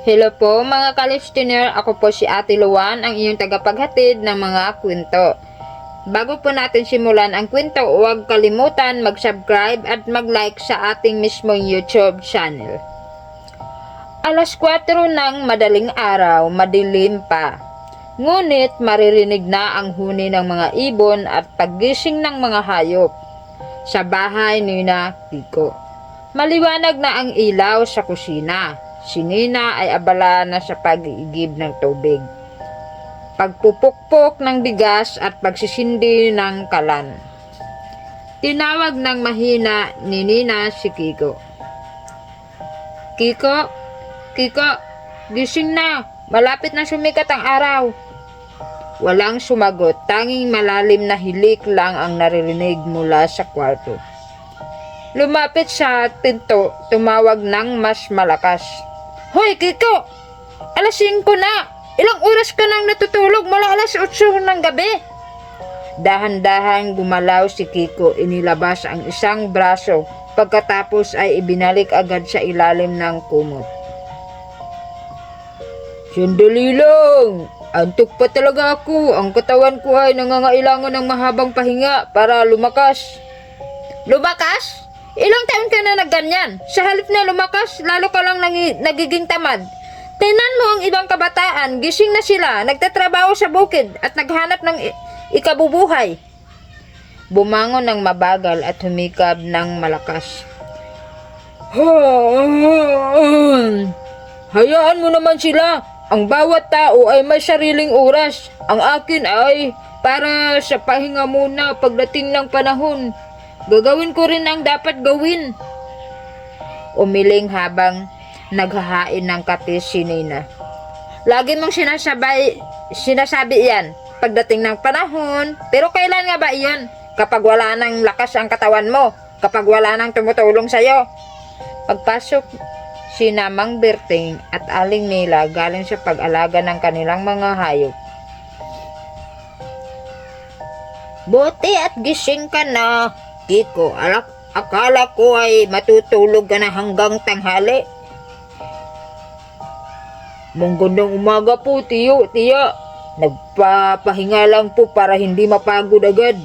Hello po mga ka-listener, ako po si Ate Luan, ang iyong tagapaghatid ng mga kwento. Bago po natin simulan ang kwento, huwag kalimutan mag-subscribe at mag-like sa ating mismong YouTube channel. Alas 4 ng madaling araw, madilim pa. Ngunit maririnig na ang huni ng mga ibon at paggising ng mga hayop sa bahay ni na Kiko. Maliwanag na ang ilaw sa kusina. Si Nina ay abala na sa pag-iigib ng tubig, pagpupukpok ng bigas at pagsisindi ng kalan. Tinawag ng mahina ni Nina si Kiko. Kiko, Kiko, gising na, malapit na sumikat ang araw. Walang sumagot, tanging malalim na hilik lang ang naririnig mula sa kwarto. Lumapit sa pinto, tumawag ng mas malakas. Hoy, Kiko! Alas 5 na! Ilang oras ka nang natutulog mula alas 8 ng gabi? Dahan-dahan gumalaw si Kiko, inilabas ang isang braso, pagkatapos ay ibinalik agad sa ilalim ng kumot. Sandali lang! Antok pa talaga ako. Ang katawan ko ay nangangailangan ng mahabang pahinga para lumakas. Lumakas? Ilang taon ka na nagganyan? Sa halip na lumakas, lalo ka lang nagiging tamad. Tingnan mo ang ibang kabataan, gising na sila, nagtatrabaho sa bukid at naghanap ng ikabubuhay. Bumangon ng mabagal at humikab ng malakas. Hayaan mo naman sila. Ang bawat tao ay may sariling oras. Ang akin ay para sa pahinga muna pagdating ng panahon. Gagawin ko rin ang dapat gawin. Umiling habang naghahain ng kape si Nina. Lagi mong sinasabi yan pagdating ng panahon. Pero kailan nga ba iyon? Kapag wala nang lakas ang katawan mo. Kapag wala nang tumutulong sa'yo. Pagpasok si Mang Berting at Aling Mila galing sa pag-alaga ng kanilang mga hayop. Buti at gising ka na, Kiko. Akala ko ay matutulog ka na hanggang tanghali. Magandang umaga po, tiyo, tiya. Nagpapahinga lang po para hindi mapagod agad.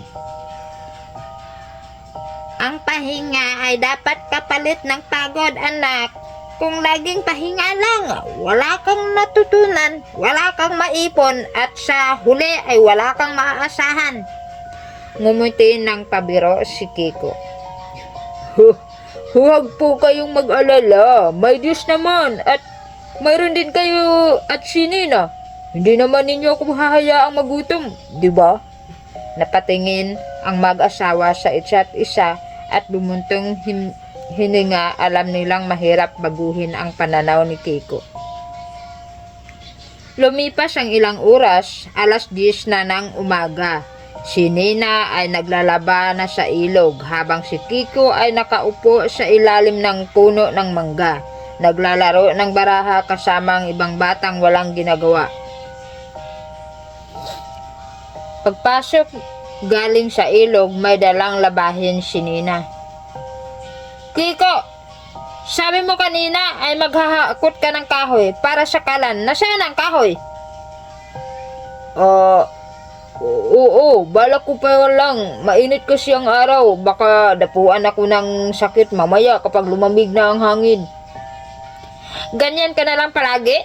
Ang pahinga ay dapat kapalit ng pagod, anak. Kung laging pahinga lang, wala kang natutunan, wala kang maipon, at sa huli ay wala kang maaasahan. Ngumuti ng pabiro si Kiko. Huwag po kayong mag-alala. May Diyos naman at mayroon din kayo at si Nina. Hindi naman ninyo ako hahayaang magutom, di ba? Napatingin ang mag-asawa sa isa't isa at bumuntong hininga. Alam nilang mahirap baguhin ang pananaw ni Kiko. Lumipas ang ilang oras, alas 10 na ng umaga. Si Nina ay naglalaba na sa ilog habang si Kiko ay nakaupo sa ilalim ng puno ng mangga. Naglalaro ng baraha kasama ang ibang batang walang ginagawa. Pagpasok galing sa ilog, may dalang labahin si Nina. Kiko, sabi mo kanina ay maghahakot ka ng kahoy para sa kalan. Nasaan ang kahoy? Oo, balak ko pa lang. Mainit kasi ang araw. Baka dapuan ako ng sakit mamaya kapag lumamig na ang hangin. Ganyan ka na lang palagi?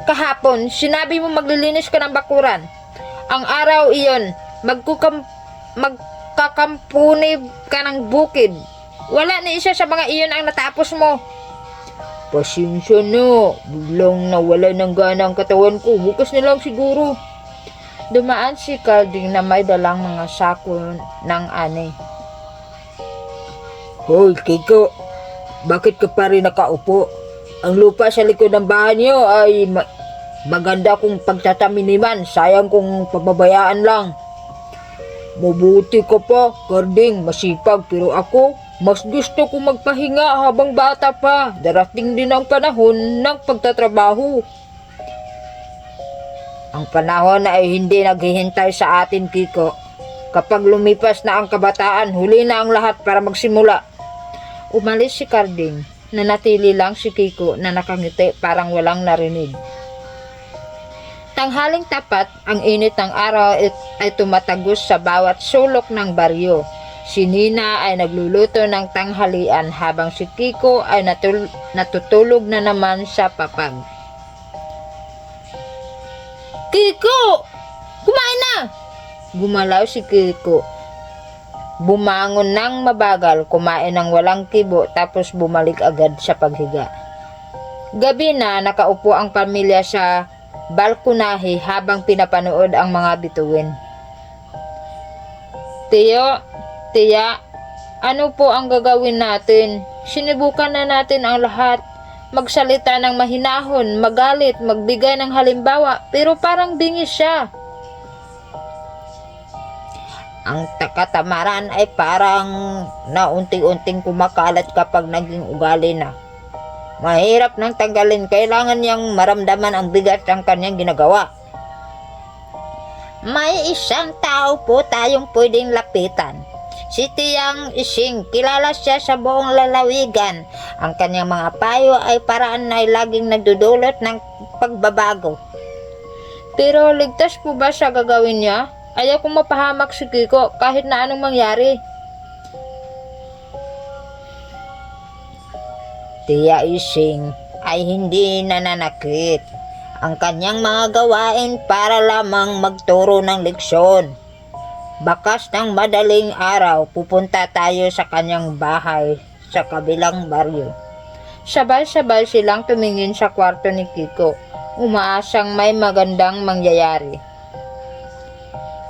Kahapon, sinabi mo maglilinis ka ng bakuran. Ang araw iyon, magkakampunib ka ng bukid. Wala ni isa sa mga iyon ang natapos mo. Pasensya na. Biglang nawala ng gana ang katawan ko. Bukas na lang siguro. Dumaan si Carding na may dalang mga sako ng ani. Hoy, Kiko. Bakit ka pa rin nakaupo? Ang lupa sa likod ng bahay niyo ay maganda kung pagtataminiman. Sayang kung pababayaan lang. Mabuti ka pa, Carding. Masipag. Pero ako, mas gusto kong magpahinga habang bata pa. Darating din ang panahon ng pagtatrabaho. Ang panahon ay hindi naghihintay sa atin, Kiko. Kapag lumipas na ang kabataan, huli na ang lahat para magsimula. Umalis si Carding. Nanatili lang si Kiko na nakangiti parang walang narinig. Tanghaling tapat, ang init ng araw ay tumatagos sa bawat sulok ng baryo. Si Nina ay nagluluto ng tanghalian habang si Kiko ay natutulog na naman sa papag. Kiko! Kumain na! Gumalaw si Kiko. Bumangon ng mabagal, kumain ng walang kibo tapos bumalik agad sa paghiga. Gabi na, nakaupo ang pamilya sa balkonahe habang pinapanood ang mga bituin. Tiya, ano po ang gagawin natin? Sinubukan na natin ang lahat. Magsalita ng mahinahon, magalit, magbigay ng halimbawa, pero parang bingis siya. Ang katamaran ay parang naunti-unting kumakalat kapag naging ugali na. Mahirap nang tanggalin, kailangan niyang maramdaman ang bigat ng kanyang ginagawa. May isang tao po tayong pwedeng lapitan. Si Tiyang Ising, kilala siya sa buong lalawigan. Ang kanyang mga payo ay paraan ay laging nagdudulot ng pagbabago. Pero ligtas po ba siya gagawin niya? Ayaw kong mapahamak si Kiko kahit na anong mangyari. Tiya Ising ay hindi nananakit. Ang kanyang mga gawain para lamang magturo ng leksyon. Bakas ng madaling araw, pupunta tayo sa kanyang bahay sa kabilang baryo. Sabay-sabay silang tumingin sa kwarto ni Kiko, umaasang may magandang mangyayari.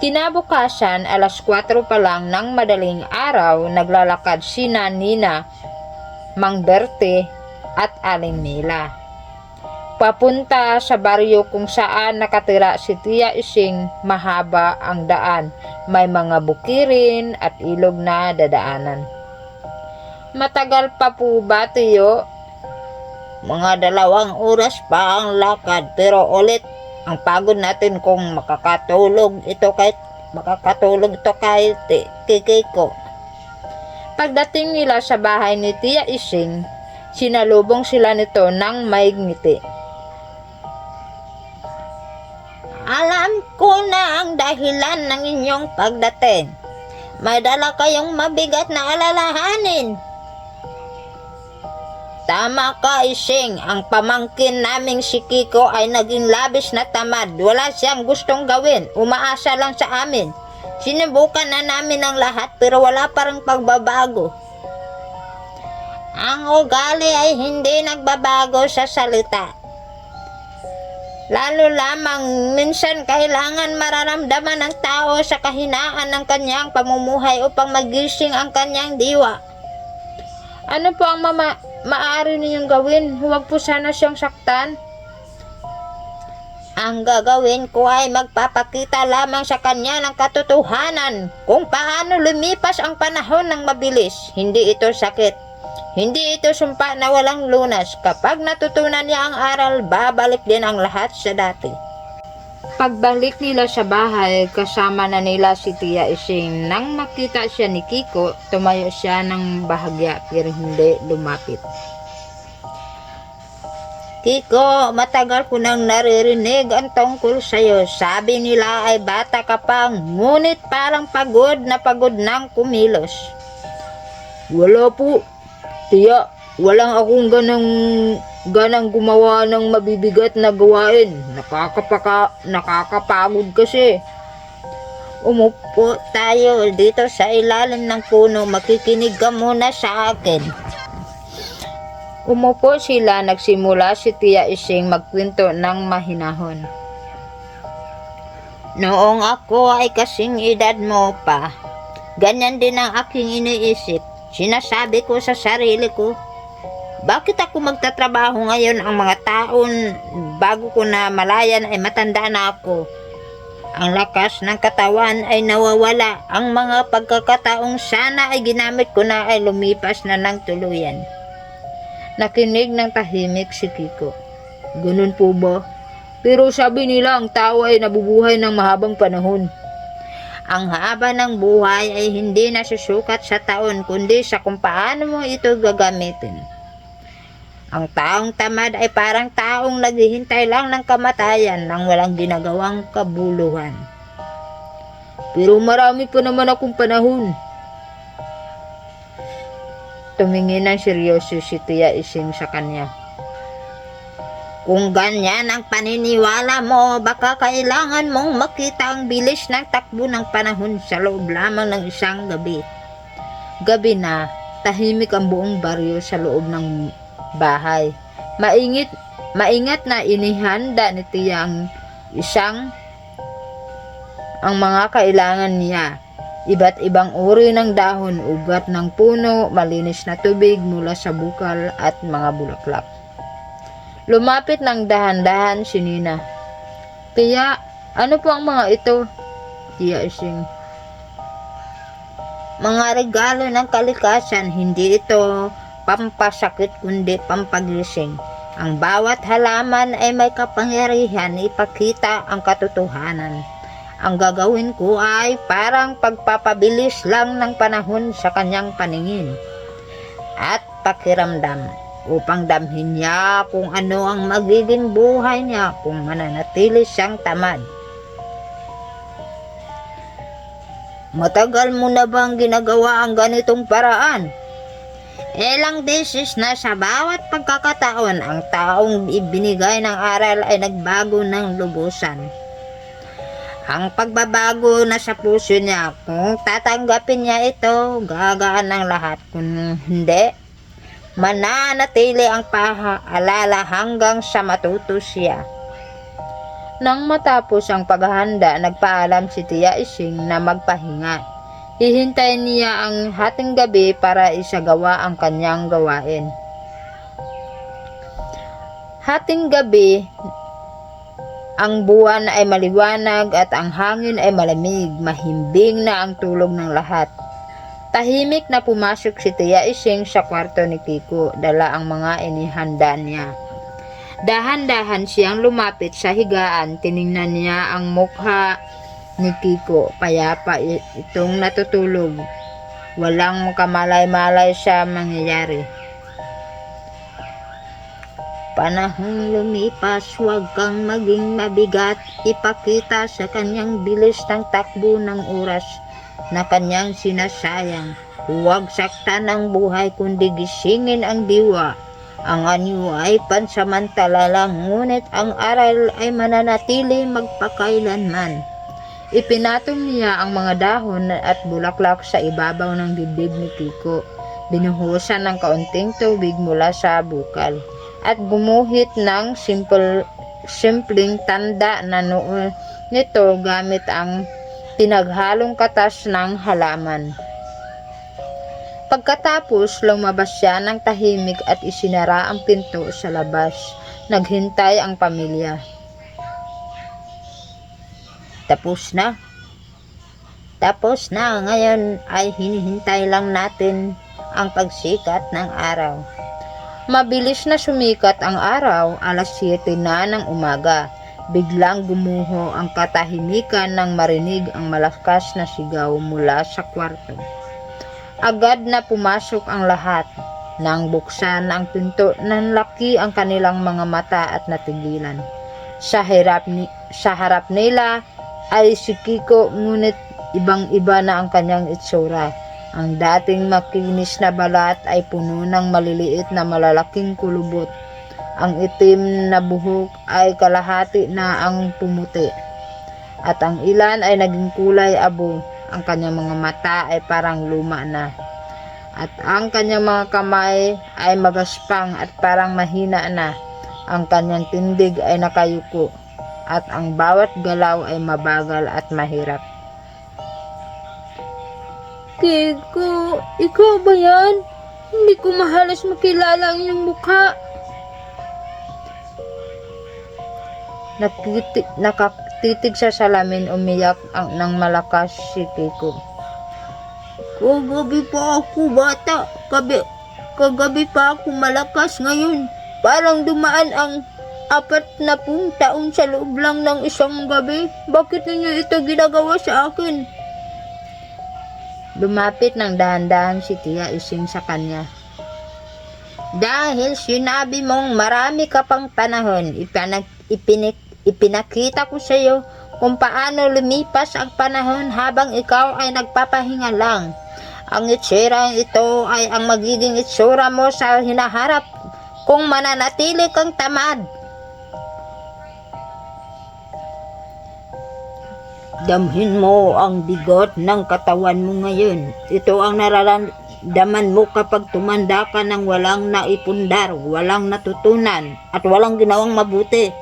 Kinabukasan, alas 4 pa lang ng madaling araw, naglalakad sina Nina, Mang Berte at Aling Mila. Papunta sa baryo kung saan nakatira si Tiya Ising. Mahaba ang daan, may mga bukirin at ilog na dadaanan. Matagal pa po ba, Tiyo? Mga 2 oras pa ang lakad, pero ulit ang pagod natin kung makakatulog ito kay Kiko. Pagdating nila sa bahay ni Tiya Ising, sinalubong sila nito ng may ngiti. Alam ko na ang dahilan ng inyong pagdating. May dala kayong mabigat na alalahanin. Tama ka, Ising. Ang pamangkin naming si Kiko ay naging labis na tamad. Wala siyang gustong gawin. Umaasa lang sa amin. Sinubukan na namin ang lahat pero wala parang pagbabago. Ang ugali ay hindi nagbabago sa salita. Lalo lamang minsan kailangan mararamdaman ng tao sa kahinaan ng kanyang pamumuhay upang magising ang kanyang diwa. Ano po ang maaari ninyong gawin? Huwag po sana siyang saktan. Ang gagawin ko ay magpapakita lamang sa kanya ng katotohanan kung paano lumipas ang panahon ng mabilis. Hindi ito sakit. Hindi ito sumpa na walang lunas. Kapag natutunan niya ang aral, babalik din ang lahat sa dati. Pagbalik nila sa bahay, kasama na nila si Tiya Ising. Nang makita siya ni Kiko, tumayo siya ng bahagya pero hindi lumapit. Kiko, matagal ko nang naririnig ang tungkol sa'yo. Sabi nila ay bata ka pang, ngunit parang pagod nang kumilos. Wala po, Tiya. Walang akong ganang gumawa ng mabibigat na gawain. Nakakapagod kasi. Umupo tayo dito sa ilalim ng puno. Makikinig ka muna sa akin. Umupo sila. Nagsimula si Tiya Ising magkwento ng mahinahon. Noong ako ay kasing edad mo pa, ganyan din ang aking iniisip. Sinasabi ko sa sarili ko, bakit ako magtatrabaho ngayon? Ang mga taon bago ko na malayan ay matanda na ako. Ang lakas ng katawan ay nawawala. Ang mga pagkakataong sana ay ginamit ko na ay lumipas na ng tuluyan. Nakinig ng tahimik si Kiko. Ganun po ba? Pero sabi nila ang tao ay nabubuhay ng mahabang panahon. Ang haba ng buhay ay hindi nasusukat sa taon kundi sa kung paano mo ito gagamitin. Ang taong tamad ay parang taong naghihintay lang ng kamatayan nang walang ginagawang kabuluhan. Pero marami pa naman akong panahon. Tumingin ng seryoso si Tia Ising sa kanya. Kung ganyan ang paniniwala mo, baka kailangan mong makita ang bilis ng takbo ng panahon sa loob lamang ng isang gabi. Gabi na, tahimik ang buong baryo sa loob ng bahay. Maingat na inihanda ni Tia ang mga kailangan niya. Iba't ibang uri ng dahon, ugat ng puno, malinis na tubig mula sa bukal at mga bulaklak. Lumapit ng dahan-dahan si Nina. Tia, ano po ang mga ito? Tia Ising. Mga regalo ng kalikasan, hindi ito pampasakit kundi pampagising. Ang bawat halaman ay may kapangyarihan ipakita ang katotohanan. Ang gagawin ko ay parang pagpapabilis lang ng panahon sa kanyang paningin at pakiramdam upang damhin niya kung ano ang magiging buhay niya kung mananatili siyang tamad. Matagal mo na bang ginagawa ang ganitong paraan? Ilang beses na sa bawat pagkakataon ang taong ibinigay ng aral ay nagbago ng lubusan. Ang pagbabago na sa puso niya, kung tatanggapin niya ito, gagaan ang lahat. Kung hindi, mananatili ang paalala hanggang sa matuto siya. Nang matapos ang paghahanda, nagpaalam si Tia Ising na magpahinga. Hihintayin niya ang hating gabi para isagawa ang kanyang gawain. Hating gabi, ang buwan ay maliwanag at ang hangin ay malamig, mahimbing na ang tulog ng lahat. Tahimik na pumasok si Tia Ising sa kwarto ni Kiko, dala ang mga inihanda niya. Dahan-dahan siyang lumapit sa higaan, tiningnan niya ang mukha ni Kiko, payapa itong natutulog. Walang kamalay-malay sa mangyayari. Panahong lumipas, huwag kang maging mabigat, ipakita sa kanyang bilis ng takbo ng oras na kanyang sinasayang. Huwag saktan ang buhay kundi gisingin ang diwa. Ang anyo ay pansamantala lang, ngunit ang aral ay mananatili magpakailanman. Ipinatong niya ang mga dahon at bulaklak sa ibabaw ng dibdib ni Kiko. Binuhusan ng kaunting tubig mula sa bukal at gumuhit ng simpleng tanda na noo nito gamit ang pinaghalong katas ng halaman. Pagkatapos, lumabas siya ng tahimik at isinara ang pinto sa labas. Naghintay ang pamilya. Tapos na. Ngayon ay hinihintay lang natin ang pagsikat ng araw. Mabilis na sumikat ang araw, 7:00 na ng umaga. Biglang gumuho ang katahimikan nang marinig ang malakas na sigaw mula sa kwarto. Agad na pumasok ang lahat. Nang buksan ang pinto, nanlaki ang kanilang mga mata at natigilan. Sa harap nila ay si Kiko, ngunit ibang-iba na ang kanyang itsura. Ang dating makinis na balat ay puno ng maliliit na malalaking kulubot. Ang itim na buhok ay kalahati na ang pumuti. At ang ilan ay naging kulay abo. Ang kanyang mga mata ay parang luma na. At ang kanyang mga kamay ay magaspang at parang mahina na. Ang kanyang tindig ay nakayuko. At ang bawat galaw ay mabagal at mahirap. Kiko, ikaw ba yan? Hindi ko mahalos makilala ang iyong mukha. Nakatitig sa salamin, umiyak ng malakas si Kiko. Kagabi pa ako bata. Kagabi pa ako malakas ngayon. Parang dumaan ang 40 taon sa loob lang ng isang gabi. Bakit ninyo ito ginagawa sa akin? Lumapit ng dahan-dahan si Tia Ising sa kanya. Dahil sinabi mong marami ka pang panahon, ipinakita ko sa iyo kung paano lumipas ang panahon habang ikaw ay nagpapahinga lang. Ang itsura ito ay ang magiging itsura mo sa hinaharap kung mananatili kang tamad. Damhin mo ang bigot ng katawan mo ngayon. Ito ang nararamdaman mo kapag tumanda ka ng walang naipundar, walang natutunan, at walang ginawang mabuti.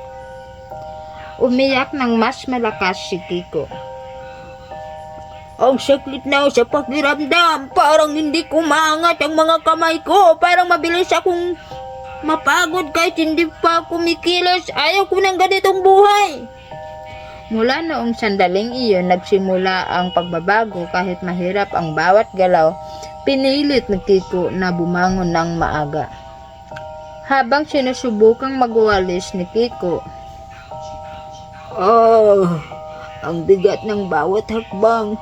Umiyak ng mas malakas si Kiko. Ang sakit na sa pakiramdam. Parang hindi kumangat ang mga kamay ko. Parang mabilis akong mapagod kahit hindi pa kumikilos. Ayaw ko ng ganitong buhay. Mula noong sandaling iyon, nagsimula ang pagbabago kahit mahirap ang bawat galaw. Pinilit ni Kiko na bumangon ng maaga. Habang sinusubukang magwalis ni Kiko, ang bigat ng bawat hakbang.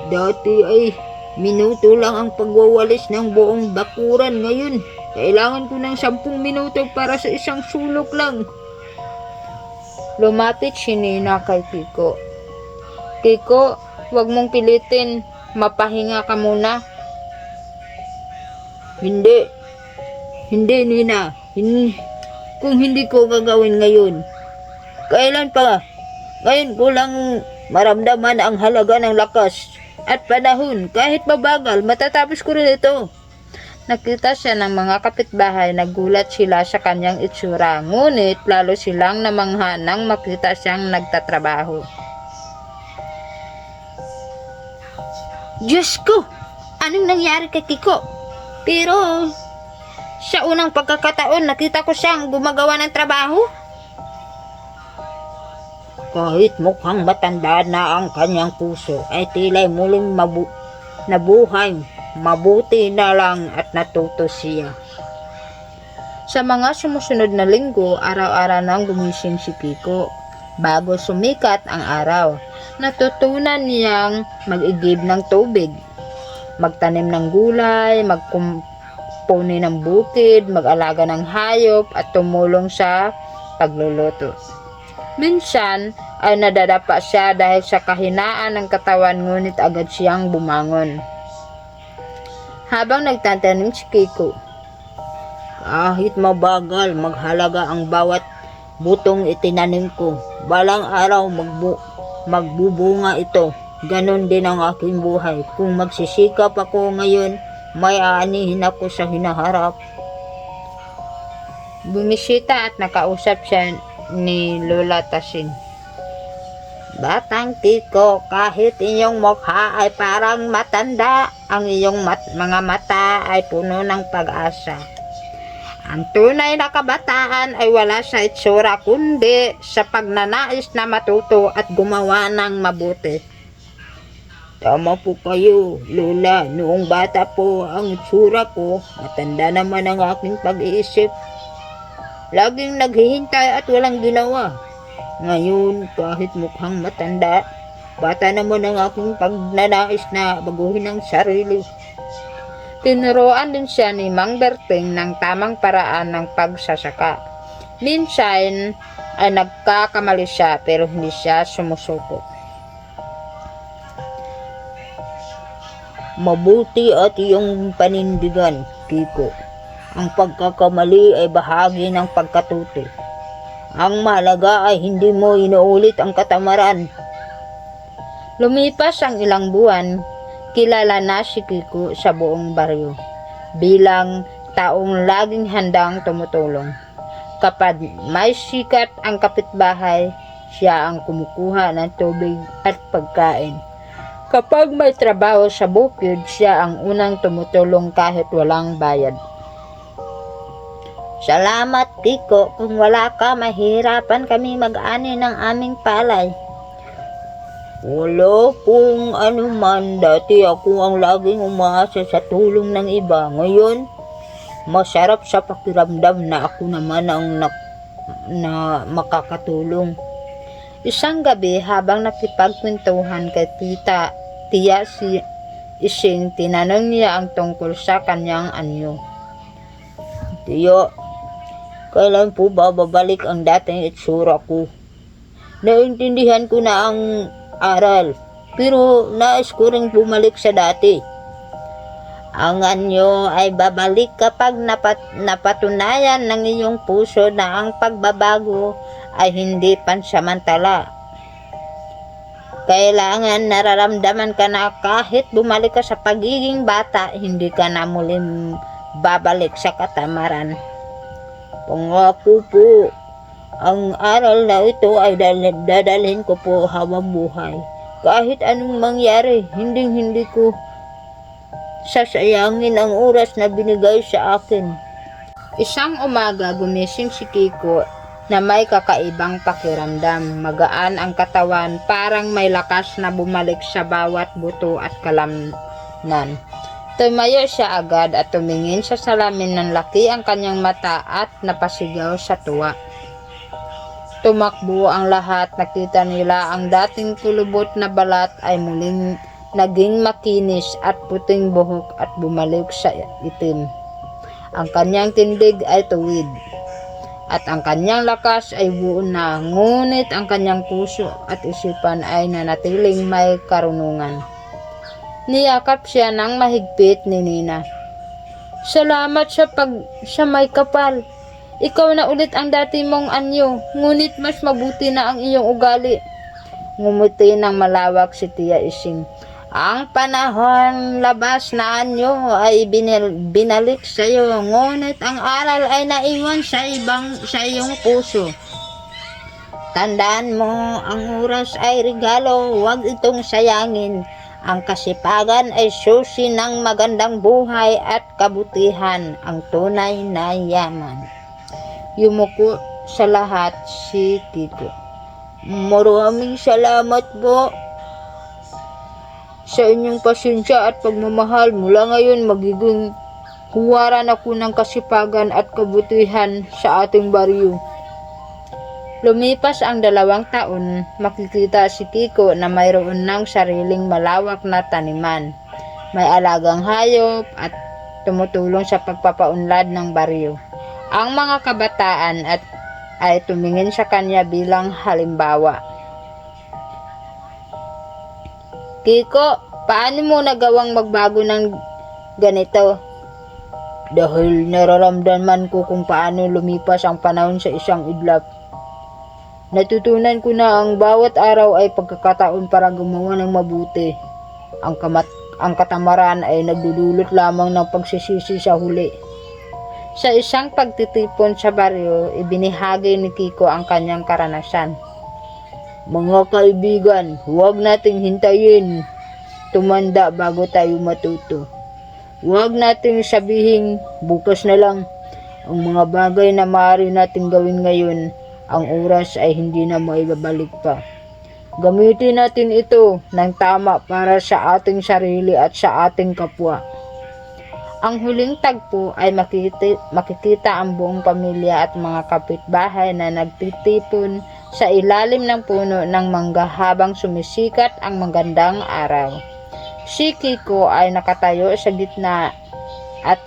Dati ay minuto lang ang pagwawalis ng buong bakuran. Ngayon, kailangan ko ng 10 minuto para sa isang sulok lang. Lumapit si Nina kay Kiko. Kiko, huwag mong pilitin. Mapahinga ka muna. Hindi, Nina. Kung hindi ko gagawin ngayon, kailan pa? Ngayon ko lang maramdaman ang halaga ng lakas at panahon. Kahit mabagal, matatapos ko rin ito. Nakita siya ng mga kapitbahay, nagulat sila sa kanyang itsura, ngunit lalo silang namangha nang makita siyang nagtatrabaho. Diyos ko! Anong nangyari kay Kiko? Pero sa unang pagkakataon, nakita ko siyang gumagawa ng trabaho. Kahit mukhang matanda na ang kanyang puso, ay tila'y muling nabuhay. Mabuti na lang at natuto siya. Sa mga sumusunod na linggo, araw-araw nang gumising si Kiko. Bago sumikat ang araw, natutunan niyang mag-igib ng tubig, magtanim ng gulay, magkumpuni ng bukid, mag-alaga ng hayop at tumulong sa pagluluto. Minsan ay nadadapa siya dahil sa kahinaan ng katawan, ngunit agad siyang bumangon. Habang nagtatanim si Kiko, kahit mabagal, maghalaga ang bawat butong itinanim ko. Balang araw magbubunga ito. Ganon din ang aking buhay. Kung magsisikap ako ngayon, may aanihin ako sa hinaharap. Bumisita at nakausap siya ni Lola Tasin. Batang Kiko, kahit iyong mukha ay parang matanda, ang iyong mga mata ay puno ng pag-asa. Ang tunay na kabataan ay wala sa itsura kundi sa pagnanais na matuto at gumawa ng mabuti. Tama po kayo, Lola. Noong bata po ang itsura ko, matanda naman ang aking pag-iisip. Laging naghihintay at walang ginawa. Ngayon, kahit mukhang matanda, bata naman ang aking pagnanais na baguhin ang sarili. Tinuruan din siya ni Mang Berting ng tamang paraan ng pagsasaka. Minsan ay nagkakamali siya pero hindi siya sumusuko. Mabuti at iyong panindigan, Kiko. Ang pagkakamali ay bahagi ng pagkatuto. Ang mahalaga ay hindi mo inuulit ang katamaran. Lumipas ang ilang buwan, kilala na si Kiko sa buong baryo bilang taong laging handang tumutulong. Kapag may sikat ang kapitbahay, siya ang kumukuha ng tubig at pagkain. Kapag may trabaho sa bukid, siya ang unang tumutulong kahit walang bayad. Salamat, Kiko. Kung wala ka, mahirapan kami mag-ani ng aming palay. Wala kung ano man. Dati ako ang laging umaasa sa tulong ng iba. Ngayon, masarap sa pakiramdam na ako naman ang na makakatulong. Isang gabi, habang nakipagkwentuhan kay tiya si Ising, tinanong niya ang tungkol sa kanyang anyo. Tiyo, kailan po ba babalik ang dating itsura ko? Naintindihan ko na ang aral, pero nais ko ring bumalik sa dati. Ang anyo ay babalik kapag napatunayan ng iyong puso na ang pagbabago ay hindi pansamantala. Kailangan nararamdaman ka na kahit bumalik ka sa pagiging bata, hindi ka na muling babalik sa katamaran. Pangako po, ang aral na ito ay dadalhin ko po habang buhay. Kahit anong mangyari, hindi ko sasayangin ang oras na binigay sa akin. Isang umaga, gumising si Kiko na may kakaibang pakiramdam. Magaan ang katawan, parang may lakas na bumalik sa bawat buto at kalamnan. Tumayo siya agad at tumingin sa salamin ng laki ang kanyang mata at napasigaw sa tuwa. Tumakbo ang lahat, nakita nila ang dating kulubot na balat ay muling naging makinis at puting buhok at bumalik sa itim. Ang kanyang tindig ay tuwid at ang kanyang lakas ay buo na, ngunit ang kanyang puso at isipan ay nanatiling may karunungan. Niyakap siya ng mahigpit ni Nina. Salamat sa may kapal. Ikaw na ulit ang dati mong anyo, ngunit mas mabuti na ang iyong ugali. Ngumuti ng malawak si Tia Ising. Ang panahon labas na anyo ay binalik sa iyo, ngunit ang aral ay naiwan sa iyong puso. Tandaan mo, ang oras ay regalo, huwag itong sayangin. Ang kasipagan ay susi ng magandang buhay at kabutihan, ang tunay na yaman. Yumuko sa lahat si Kiko. Maraming salamat po sa inyong pasensya at pagmamahal. Mula ngayon magiging huwaran ako ng kasipagan at kabutihan sa ating baryo. Lumipas ang 2 taon, makikita si Kiko na mayroon ng sariling malawak na taniman. May alagang hayop at tumutulong sa pagpapaunlad ng baryo. Ang mga kabataan ay tumingin sa kanya bilang halimbawa. Kiko, paano mo nagawang magbago ng ganito? Dahil nararamdaman ko kung paano lumipas ang panahon sa isang idlap. Natutunan ko na ang bawat araw ay pagkakataon para gumawa ng mabuti. Ang katamaran ay nagdudulot lamang ng pagsisisi sa huli. Sa isang pagtitipon sa baryo, ibinahagi ni Kiko ang kanyang karanasan. Mga kaibigan, huwag nating hintayin tumanda bago tayo matuto. Huwag nating sabihin bukas na lang. Ang mga bagay na maaari nating gawin ngayon, ang oras ay hindi na maibabalik pa. Gamitin natin ito ng tama para sa ating sarili at sa ating kapwa. Ang huling tagpo ay makikita ang buong pamilya at mga kapitbahay na nagtitipon sa ilalim ng puno ng mangga habang sumisikat ang magandang araw. Si Kiko ay nakatayo sa gitna at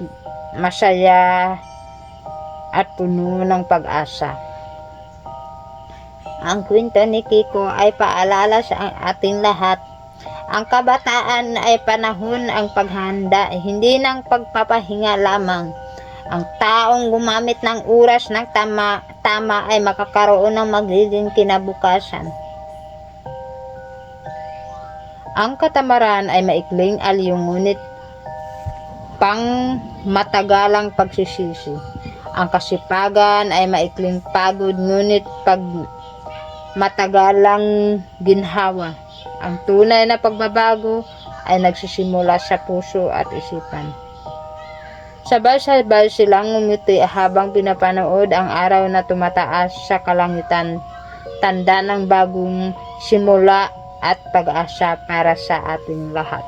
masaya at puno ng pag-asa. Ang kwento ni Kiko ay paalala sa ating lahat. Ang kabataan ay panahon ang paghahanda, hindi ng pagpapahinga lamang. Ang taong gumamit ng oras ng tama ay makakaroon ng magiging kinabukasan. Ang katamaran ay maikling aliw, ngunit pang matagalang pagsisisi. Ang kasipagan ay maikling pagod, ngunit pag matagalang ginhawa. Ang tunay na pagbabago ay nagsisimula sa puso at isipan. Sabay-sabay silang ngumiti habang pinapanood ang araw na tumataas sa kalangitan, tanda ng bagong simula at pag-asa para sa ating lahat.